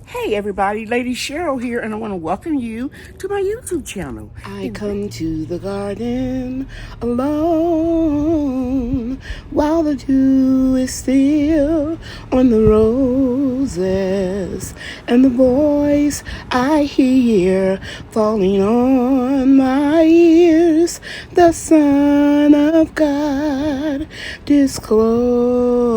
Hey everybody, Lady Cheryl here, and I want to welcome you to my YouTube channel. I come to the garden alone while the dew is still on the roses, and the voice I hear falling on my ears, the Son of God discloses.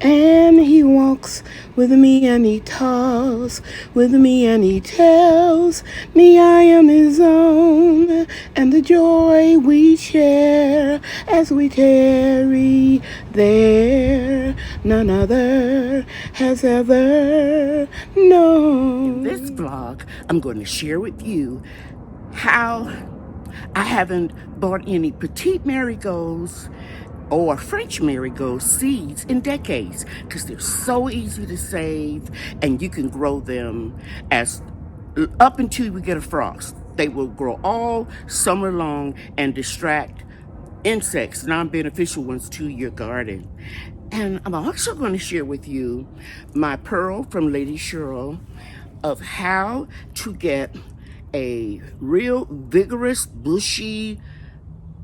And he walks with me and he talks with me and he tells me I am his own, and the joy we share as we tarry there none other has ever known. In this vlog, I'm going to share with you how I haven't bought any petite marigolds or French marigold seeds in decades, because they're so easy to save and you can grow them as up until we get a frost. They will grow all summer long and distract insects, non-beneficial ones, to your garden. And I'm also going to share with you my pearl from Lady Cheryl of how to get a real vigorous bushy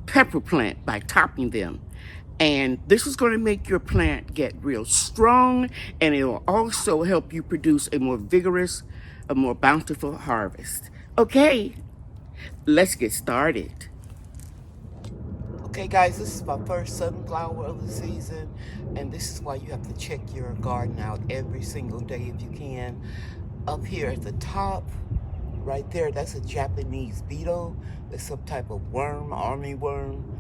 pepper plant by topping them. And this is going to make your plant get real strong, and it will also help you produce a more vigorous, a more bountiful harvest. Okay, let's get started. Okay guys, this is my first sunflower of the season, and this is why you have to check your garden out every single day if you can. Up here at the top, right there, that's a Japanese beetle. It's some type of worm, army worm.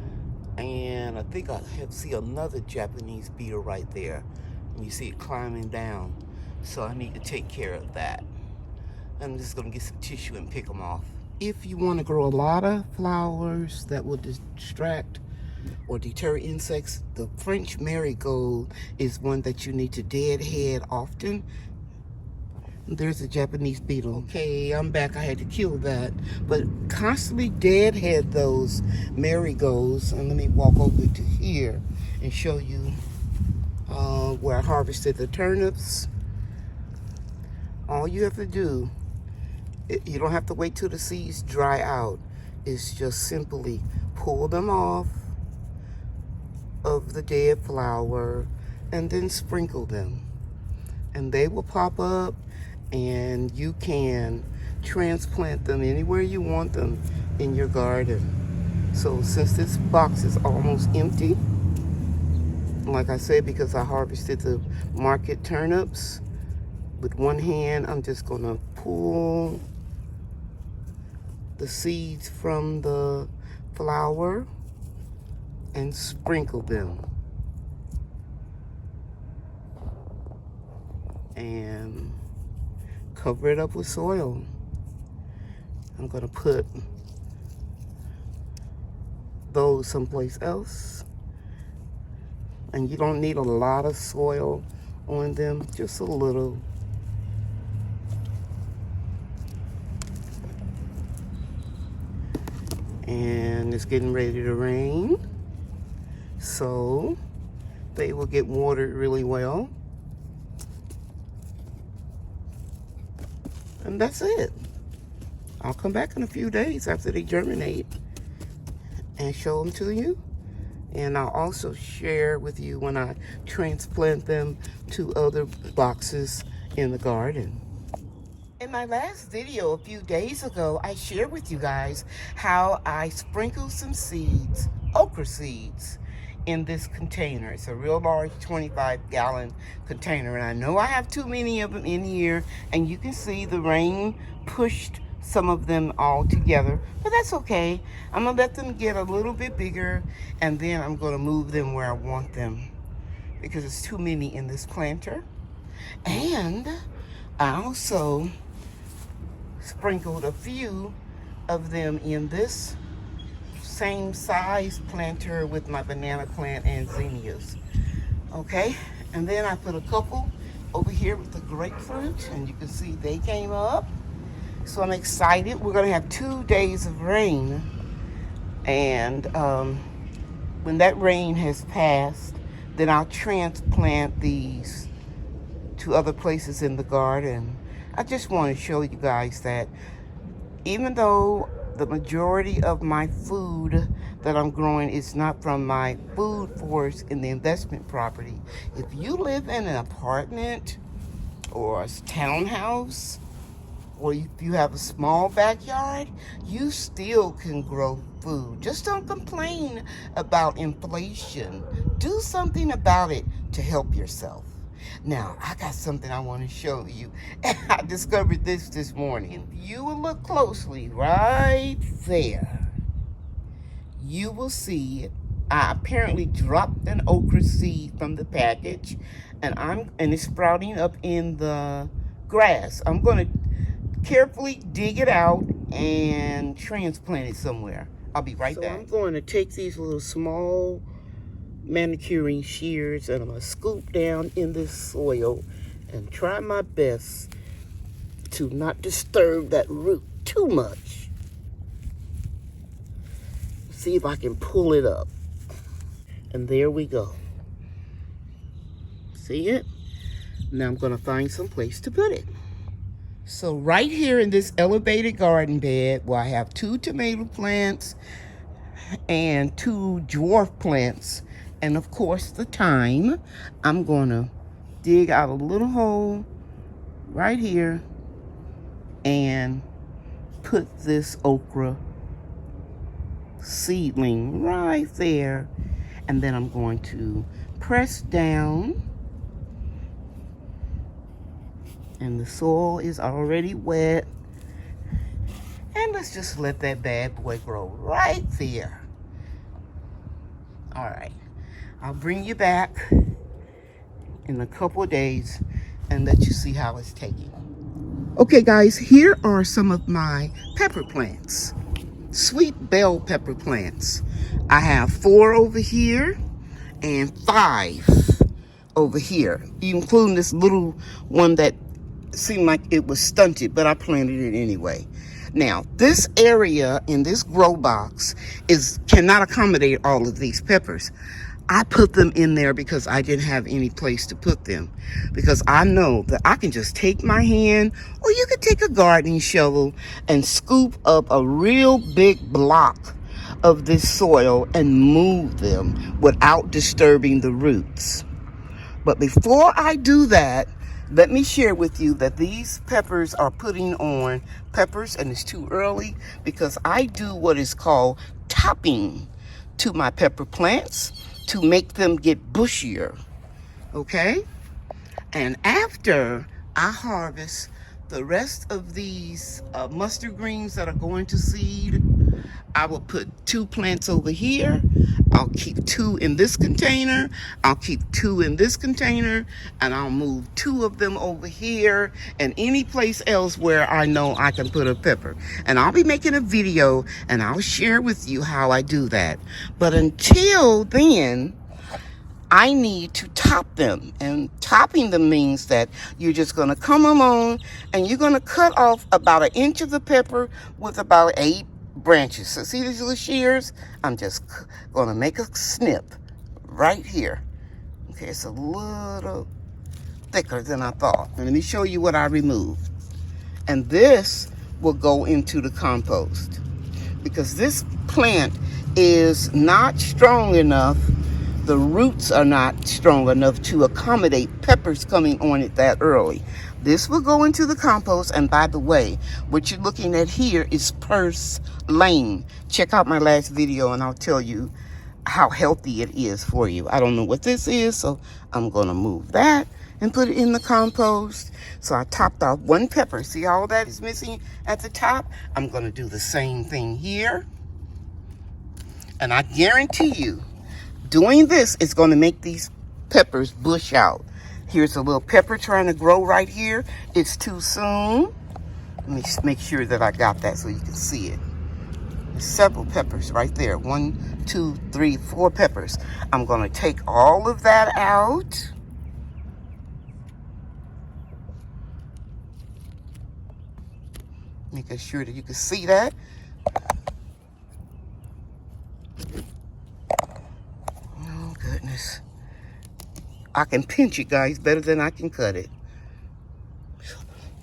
And I think I see another Japanese beetle right there. And you see it climbing down. So I need to take care of that. I'm just gonna get some tissue and pick them off. If you wanna grow a lot of flowers that will distract or deter insects, the French marigold is one that you need to deadhead often. There's a Japanese beetle. Okay, I'm back. I had to kill that. But constantly deadhead those marigolds. And let me walk over to here and show you where I harvested the turnips. All you have to do, you don't have to wait till the seeds dry out. It's just simply pull them off of the dead flower and then sprinkle them. And they will pop up, and you can transplant them anywhere you want them in your garden. So since this box is almost empty, like I said, because I harvested the market turnips, with one hand I'm just gonna pull the seeds from the flower and sprinkle them. And cover it up with soil. I'm gonna put those someplace else. And you don't need a lot of soil on them, just a little. And it's getting ready to rain, so they will get watered really well. And that's it. I'll come back in a few days after they germinate and show them to you. And I'll also share with you when I transplant them to other boxes in the garden. In my last video a few days ago, I shared with you guys how I sprinkled some seeds, okra seeds, in this container. It's a real large 25-gallon container, and I know I have too many of them in here, and you can see the rain pushed some of them all together, but that's okay. I'm gonna let them get a little bit bigger, and then I'm gonna move them where I want them, because it's too many in this planter. And I also sprinkled a few of them in this same size planter with my banana plant and zinnias. Okay, and then I put a couple over here with the grapefruit, and you can see they came up. So I'm excited. We're gonna have 2 days of rain, and when that rain has passed, then I'll transplant these to other places in the garden. I just want to show you guys that even though the majority of my food that I'm growing is not from my food forest in the investment property, if you live in an apartment or a townhouse, or if you have a small backyard, you still can grow food. Just don't complain about inflation. Do something about it to help yourself. Now, I got something I want to show you. I discovered this morning. You will look closely right there. You will see I apparently dropped an okra seed from the package, and it's sprouting up in the grass. I'm going to carefully dig it out and transplant it somewhere. I'll be right back. So I'm going to take these little small manicuring shears and I'm going to scoop down in this soil and try my best to not disturb that root too much. See if I can pull it up. And there we go. See it? Now I'm going to find some place to put it. So right here in this elevated garden bed where I have 2 tomato plants and 2 dwarf plants, and of course the thyme, I'm going to dig out a little hole right here and put this okra seedling right there. And then I'm going to press down. And the soil is already wet. And let's just let that bad boy grow right there. All right. I'll bring you back in a couple of days and let you see how it's taking. Okay, guys, here are some of my pepper plants. Sweet bell pepper plants. I have 4 over here and 5 over here, including this little one that seemed like it was stunted, but I planted it anyway. Now, this area in this grow box cannot accommodate all of these peppers. I put them in there because I didn't have any place to put them. Because I know that I can just take my hand, or you could take a gardening shovel and scoop up a real big block of this soil and move them without disturbing the roots. But before I do that, let me share with you that these peppers are putting on peppers, and it's too early because I do what is called topping to my pepper plants to make them get bushier, okay? And after I harvest the rest of these mustard greens that are going to seed, I will put 2 plants over here. I'll keep 2 in this container. I'll keep 2 in this container, and I'll move 2 of them over here and any place else where I know I can put a pepper. And I'll be making a video and I'll share with you how I do that. But until then, I need to top them. And topping them means that you're just going to come along and you're going to cut off about 1 inch of the pepper with about 8 branches. So see these little shears? I'm just going to make a snip right here. Okay, it's a little thicker than I thought. And let me show you what I removed. And this will go into the compost because this plant is not strong enough. The roots are not strong enough to accommodate peppers coming on it that early. This will go into the compost. And by the way, what you're looking at here is purslane. Check out my last video and I'll tell you how healthy it is for you. I don't know what this is, so I'm going to move that and put it in the compost. So I topped off 1 pepper. See all that is missing at the top? I'm going to do the same thing here. And I guarantee you, doing this is going to make these peppers bush out. Here's a little pepper trying to grow right here. It's too soon. Let me just make sure that I got that so you can see it. There's several peppers right there. 1, 2, 3, 4 peppers. I'm going to take all of that out. Making sure that you can see that. Oh, goodness. I can pinch it, guys, better than I can cut it.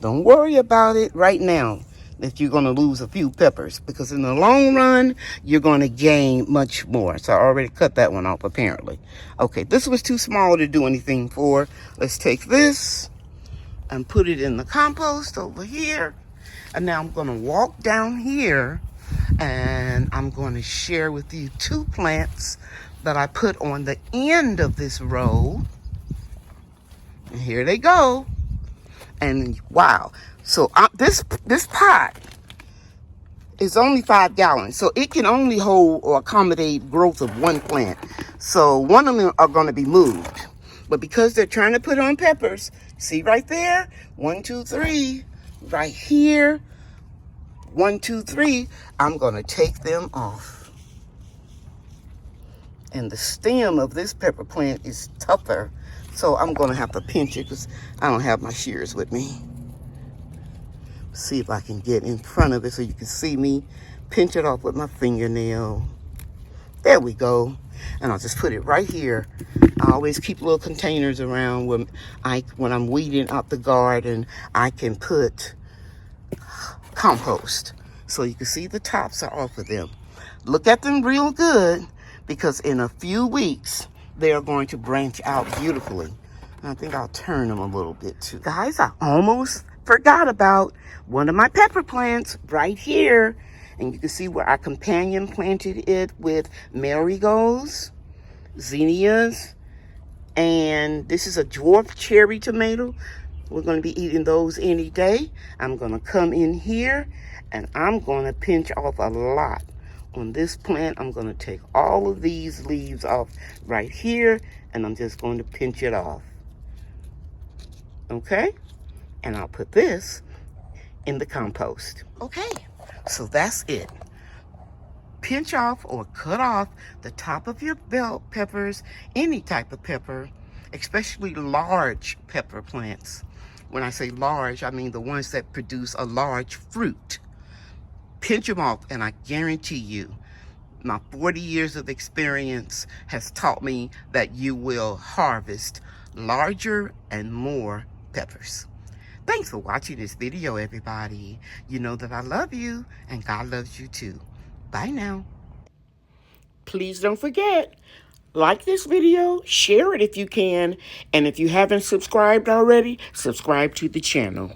Don't worry about it right now that you're going to lose a few peppers, because in the long run, you're going to gain much more. So I already cut that one off, apparently. Okay, this was too small to do anything for. Let's take this and put it in the compost over here. And now I'm going to walk down here and I'm going to share with you 2 plants that I put on the end of this row. And here they go. And wow, so this pot is only 5 gallons, so it can only hold or accommodate growth of 1 plant. So one of them are going to be moved, but because they're trying to put on peppers, see right there, 1, 2, 3, right here, 1, 2, 3. I'm going to take them off. And the stem of this pepper plant is tougher, so I'm going to have to pinch it because I don't have my shears with me. See if I can get in front of it so you can see me pinch it off with my fingernail. There we go. And I'll just put it right here. I always keep little containers around when I'm weeding out the garden. I can put compost so you can see the tops are off of them. Look at them real good, because in a few weeks they are going to branch out beautifully. And I think I'll turn them a little bit too. Guys, I almost forgot about one of my pepper plants right here. And you can see where I companion planted it with marigolds, zinnias, and this is a dwarf cherry tomato. We're going to be eating those any day. I'm going to come in here and I'm going to pinch off a lot on this plant. I'm going to take all of these leaves off right here and I'm just going to pinch it off. Okay? And I'll put this in the compost. Okay, so that's it. Pinch off or cut off the top of your bell peppers, any type of pepper, especially large pepper plants. When I say large, I mean the ones that produce a large fruit. Pinch them off, and I guarantee you, my 40 years of experience has taught me that you will harvest larger and more peppers. Thanks for watching this video, everybody. You know that I love you, and God loves you too. Bye now. Please don't forget, like this video, share it if you can, and if you haven't subscribed already, subscribe to the channel.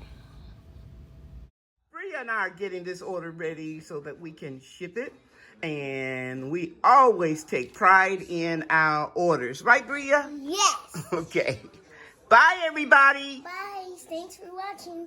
Bria and I are getting this order ready so that we can ship it, and we always take pride in our orders. Right, Bria? Yes. Okay. Bye, everybody. Bye. Thanks for watching.